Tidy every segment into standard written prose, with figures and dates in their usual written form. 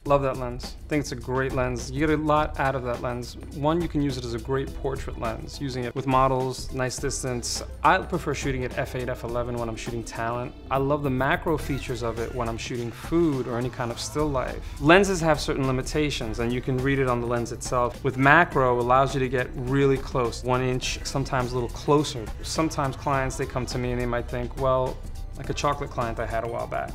Love that lens. I think it's a great lens. You get a lot out of that lens. One, you can use it as a great portrait lens, using it with models, nice distance. I prefer shooting at f8, f11 when I'm shooting talent. I love the macro features of it when I'm shooting food or any kind of still life. Lenses have certain limitations, and you can read it on the lens itself. With macro, it allows you to get really close, 1 inch, sometimes a little closer. Sometimes clients, they come to me and they might think, well, like a chocolate client I had a while back.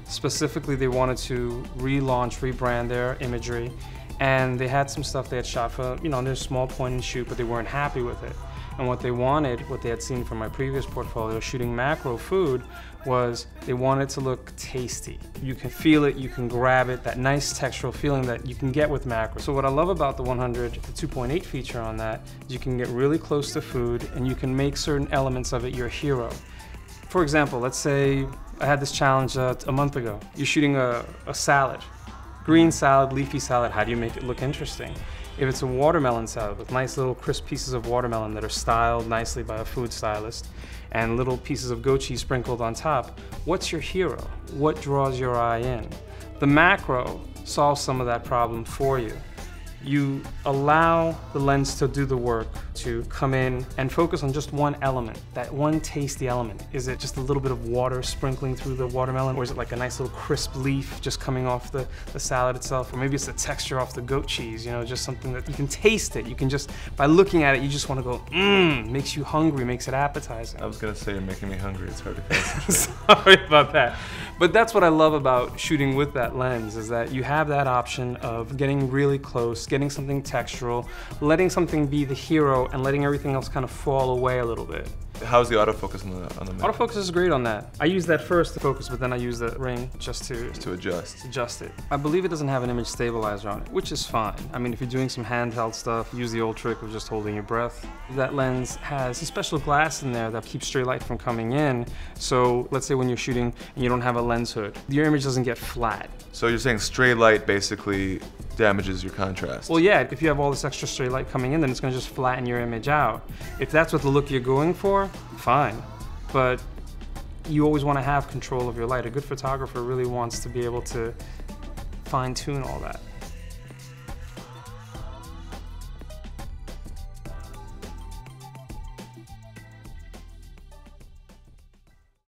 Specifically, they wanted to relaunch, rebrand their imagery, and they had some stuff they had shot for, their small point and shoot, but they weren't happy with it. And what they wanted, what they had seen from my previous portfolio, shooting macro food, was they wanted to look tasty. You can feel it, you can grab it, that nice textural feeling that you can get with macro. So what I love about the 100, the 2.8 feature on that, is you can get really close to food and you can make certain elements of it your hero. For example, let's say I had this challenge a month ago. You're shooting a salad, green salad, leafy salad. How do you make it look interesting? If it's a watermelon salad with nice little crisp pieces of watermelon that are styled nicely by a food stylist and little pieces of goat cheese sprinkled on top, what's your hero? What draws your eye in? The macro solves some of that problem for you. You allow the lens to do the work, to come in and focus on just one element, that one tasty element. Is it just a little bit of water sprinkling through the watermelon, or is it like a nice little crisp leaf just coming off the salad itself? Or maybe it's the texture off the goat cheese, just something that you can taste it. You can just, by looking at it, you just want to go, makes you hungry, makes it appetizing. I was gonna say, you're making me hungry. It's hard to concentrate. Sorry about that. But that's what I love about shooting with that lens, is that you have that option of getting really close, getting something textural, letting something be the hero, and letting everything else kind of fall away a little bit. How's the autofocus on the mirror? Autofocus is great on that. I use that first to focus, but then I use the ring just to adjust it. I believe it doesn't have an image stabilizer on it, which is fine. I mean, if you're doing some handheld stuff, use the old trick of just holding your breath. That lens has a special glass in there that keeps stray light from coming in. So let's say when you're shooting and you don't have a lens hood, your image doesn't get flat. So you're saying stray light basically damages your contrast? Well, yeah, if you have all this extra stray light coming in, then it's gonna just flatten your image out. If that's what the look you're going for, fine. But you always wanna have control of your light. A good photographer really wants to be able to fine-tune all that.